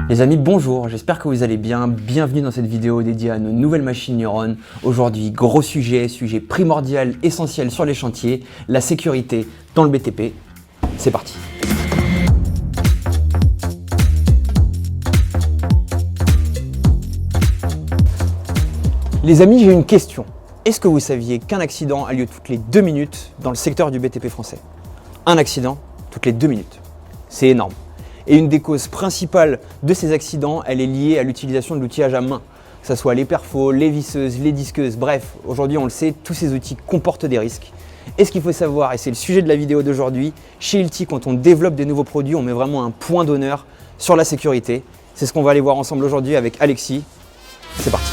Les amis, bonjour, j'espère que vous allez bien. Bienvenue dans cette vidéo dédiée à nos nouvelles machines Neuron. Aujourd'hui, gros sujet primordial, essentiel sur les chantiers, la sécurité dans le BTP. C'est parti. Les amis, j'ai une question. Est-ce que vous saviez qu'un accident a lieu toutes les 2 minutes dans le secteur du BTP français? Un accident toutes les 2 minutes. C'est énorme. Et une des causes principales de ces accidents, elle est liée à l'utilisation de l'outillage à main. Que ce soit les perfos, les visseuses, les disqueuses, bref, aujourd'hui on le sait, tous ces outils comportent des risques. Et ce qu'il faut savoir, et c'est le sujet de la vidéo d'aujourd'hui, chez Hilti, quand on développe des nouveaux produits, on met vraiment un point d'honneur sur la sécurité. C'est ce qu'on va aller voir ensemble aujourd'hui avec Alexis. C'est parti.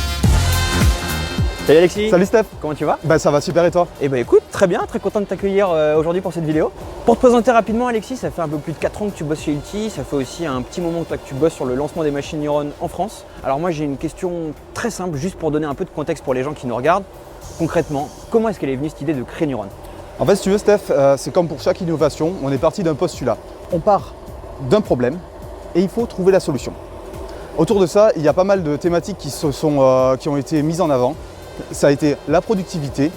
Salut Alexis. Salut Steph. Comment tu vas? Ça va super et toi? Eh ben écoute, très bien, très content de t'accueillir aujourd'hui pour cette vidéo. Pour te présenter rapidement Alexis, ça fait un peu plus de 4 ans que tu bosses chez Hilti, ça fait aussi un petit moment que tu bosses sur le lancement des machines Neuron en France. Alors moi j'ai une question très simple, juste pour donner un peu de contexte pour les gens qui nous regardent. Concrètement, comment est-ce qu'elle est venue cette idée de créer Neuron? En fait si tu veux Steph, c'est comme pour chaque innovation, on est parti d'un postulat. On part d'un problème et il faut trouver la solution. Autour de ça, il y a pas mal de thématiques qui ont été mises en avant. Ça a été la productivité,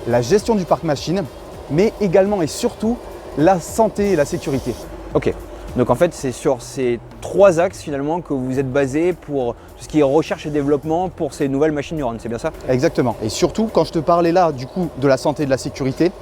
la gestion du parc machine, mais également et surtout la santé et la sécurité. Ok, donc en fait c'est sur ces 3 axes finalement que vous êtes basé pour tout ce qui est recherche et développement pour ces nouvelles machines Neuron, c'est bien ça? Exactement. Et surtout, quand je te parlais là du coup de la santé et de la sécurité,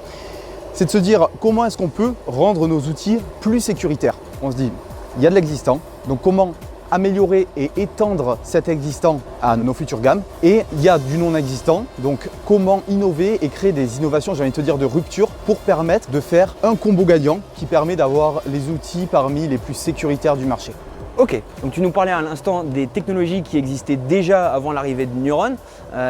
c'est de se dire comment est-ce qu'on peut rendre nos outils plus sécuritaires. On se dit, il y a de l'existant, donc comment améliorer et étendre cet existant à nos futures gammes, et il y a du non-existant, donc comment innover et créer des innovations, j'ai envie de te dire de rupture, pour permettre de faire un combo gagnant qui permet d'avoir les outils parmi les plus sécuritaires du marché. Ok, donc tu nous parlais à l'instant des technologies qui existaient déjà avant l'arrivée de Neuron.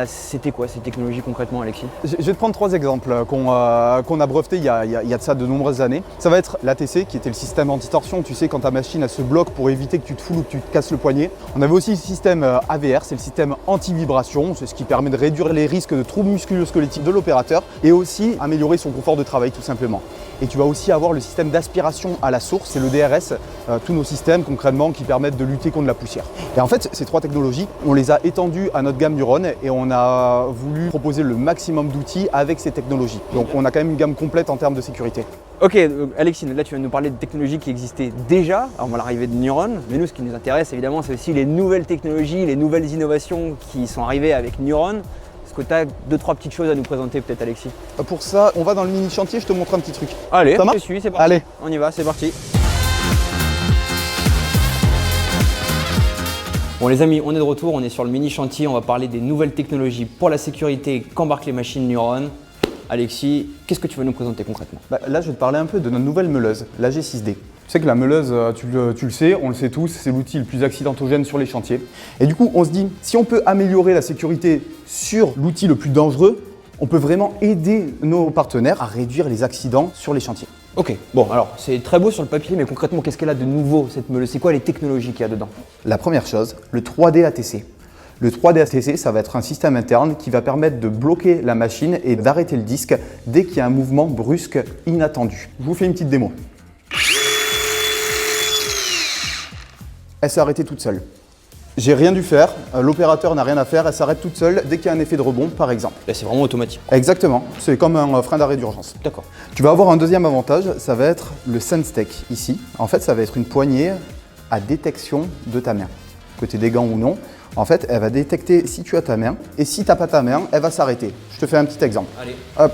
C'était quoi ces technologies concrètement Alexis? Je vais te prendre 3 exemples qu'on a brevetés il y a de ça de nombreuses années. Ça va être l'ATC qui était le système anti-torsion, tu sais quand ta machine elle se bloque pour éviter que tu te foules ou que tu te casses le poignet. On avait aussi le système AVR, c'est le système anti-vibration, c'est ce qui permet de réduire les risques de troubles musculo-squelettiques de l'opérateur et aussi améliorer son confort de travail tout simplement. Et tu vas aussi avoir le système d'aspiration à la source, c'est le DRS, tous nos systèmes concrètement qui permettent de lutter contre la poussière. Et en fait, ces 3 technologies, on les a étendues à notre gamme Neuron et on a voulu proposer le maximum d'outils avec ces technologies. Donc on a quand même une gamme complète en termes de sécurité. Ok, Alexis, là tu vas nous parler de technologies qui existaient déjà avant l'arrivée de Neuron, mais nous ce qui nous intéresse évidemment c'est aussi les nouvelles technologies, les nouvelles innovations qui sont arrivées avec Neuron. Est-ce que tu as 2-3 petites choses à nous présenter peut-être Alexis? Pour ça, on va dans le mini chantier, je te montre un petit truc. Allez, ça marche? je suis, c'est parti. Allez. On y va, c'est parti. Bon les amis, on est de retour, on est sur le mini chantier, on va parler des nouvelles technologies pour la sécurité qu'embarquent les machines Neuron. Alexis, qu'est-ce que tu vas nous présenter concrètement? Là, je vais te parler un peu de notre nouvelle meuleuse, la G6D. Tu sais que la meuleuse, tu le sais, on le sait tous, c'est l'outil le plus accidentogène sur les chantiers. Et du coup, on se dit, si on peut améliorer la sécurité sur l'outil le plus dangereux, on peut vraiment aider nos partenaires à réduire les accidents sur les chantiers. Ok, bon alors c'est très beau sur le papier, mais concrètement qu'est-ce qu'elle a de nouveau cette meuleuse? C'est quoi les technologies qu'il y a dedans? La première chose, le 3D ATC. Le 3D ATC, ça va être un système interne qui va permettre de bloquer la machine et d'arrêter le disque dès qu'il y a un mouvement brusque inattendu. Je vous fais une petite démo. Elle s'est arrêtée toute seule. J'ai rien dû faire, l'opérateur n'a rien à faire, elle s'arrête toute seule dès qu'il y a un effet de rebond par exemple. Là c'est vraiment automatique. Exactement, c'est comme un frein d'arrêt d'urgence. D'accord. Tu vas avoir un deuxième avantage, ça va être le SenseTech ici. En fait, ça va être une poignée à détection de ta main, que tu aies des gants ou non. En fait, elle va détecter si tu as ta main et si tu n'as pas ta main, elle va s'arrêter. Je te fais un petit exemple. Allez. Hop.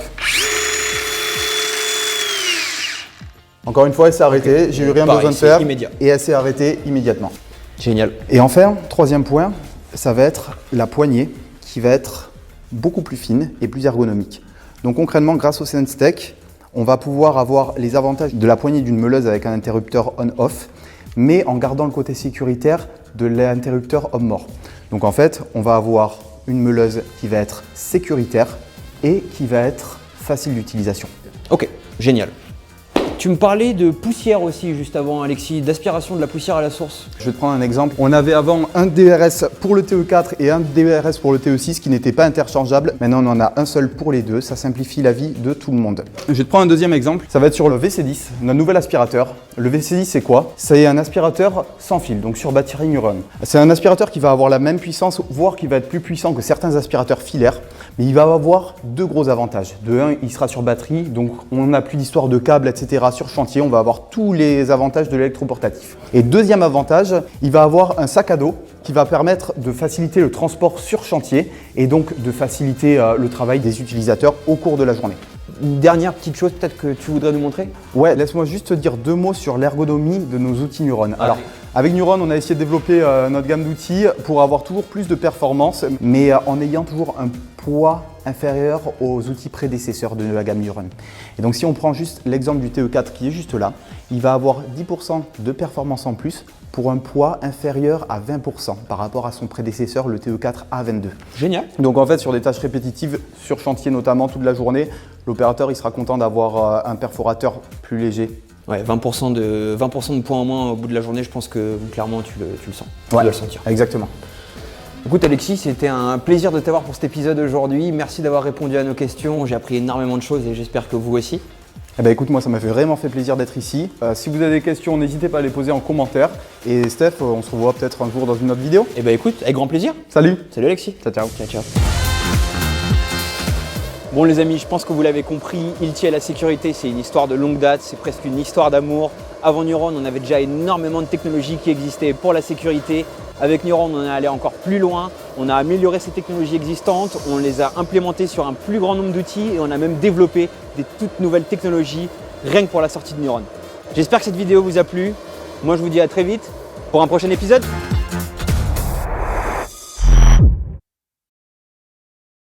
Encore une fois, elle s'est arrêtée, j'ai eu rien besoin de faire immédiat. Et elle s'est arrêtée immédiatement. Génial. Et enfin, troisième point, ça va être la poignée qui va être beaucoup plus fine et plus ergonomique. Donc concrètement, grâce au SenseTech, on va pouvoir avoir les avantages de la poignée d'une meuleuse avec un interrupteur on-off, mais en gardant le côté sécuritaire de l'interrupteur homme-mort. Donc en fait, on va avoir une meuleuse qui va être sécuritaire et qui va être facile d'utilisation. Ok, génial. Tu me parlais de poussière aussi juste avant, Alexis, d'aspiration de la poussière à la source. Je vais te prendre un exemple. On avait avant un DRS pour le TE4 et un DRS pour le TE6 qui n'étaient pas interchangeables. Maintenant, on en a un seul pour les deux. Ça simplifie la vie de tout le monde. Je vais te prendre un deuxième exemple. Ça va être sur le VC10, notre nouvel aspirateur. Le VC10, c'est quoi? C'est un aspirateur sans fil, donc sur batterie Neuron. C'est un aspirateur qui va avoir la même puissance, voire qui va être plus puissant que certains aspirateurs filaires. Mais il va avoir deux gros avantages. De un, il sera sur batterie, donc on n'a plus d'histoire de câbles, etc. sur chantier. On va avoir tous les avantages de l'électroportatif. Et deuxième avantage, il va avoir un sac à dos qui va permettre de faciliter le transport sur chantier et donc de faciliter le travail des utilisateurs au cours de la journée. Une dernière petite chose peut-être que tu voudrais nous montrer? Ouais, laisse-moi juste te dire deux mots sur l'ergonomie de nos outils Neuron. Alors, avec Neuron, on a essayé de développer notre gamme d'outils pour avoir toujours plus de performance, mais en ayant toujours un poids inférieur aux outils prédécesseurs de la gamme Neuron. Et donc si on prend juste l'exemple du TE4 qui est juste là, il va avoir 10% de performance en plus pour un poids inférieur à 20% par rapport à son prédécesseur, le TE4 A22. Génial. Donc en fait, sur des tâches répétitives, sur chantier notamment toute la journée, l'opérateur il sera content d'avoir un perforateur plus léger. Ouais, 20% de points en moins au bout de la journée, je pense que clairement tu le sens. Tu Ouais, dois le sentir. Exactement. Écoute Alexis, c'était un plaisir de t'avoir pour cet épisode aujourd'hui. Merci d'avoir répondu à nos questions. J'ai appris énormément de choses et j'espère que vous aussi. Eh ben écoute, moi ça m'a vraiment fait plaisir d'être ici. Si vous avez des questions, n'hésitez pas à les poser en commentaire. Et Steph, on se revoit peut-être un jour dans une autre vidéo. Eh ben écoute, avec grand plaisir. Salut. Salut Alexis. Ciao, ciao. Ciao, ciao. Bon les amis, je pense que vous l'avez compris, Hilti à la sécurité, c'est une histoire de longue date, c'est presque une histoire d'amour. Avant Neuron, on avait déjà énormément de technologies qui existaient pour la sécurité. Avec Neuron, on est allé encore plus loin, on a amélioré ces technologies existantes, on les a implémentées sur un plus grand nombre d'outils et on a même développé des toutes nouvelles technologies rien que pour la sortie de Neuron. J'espère que cette vidéo vous a plu. Moi je vous dis à très vite pour un prochain épisode.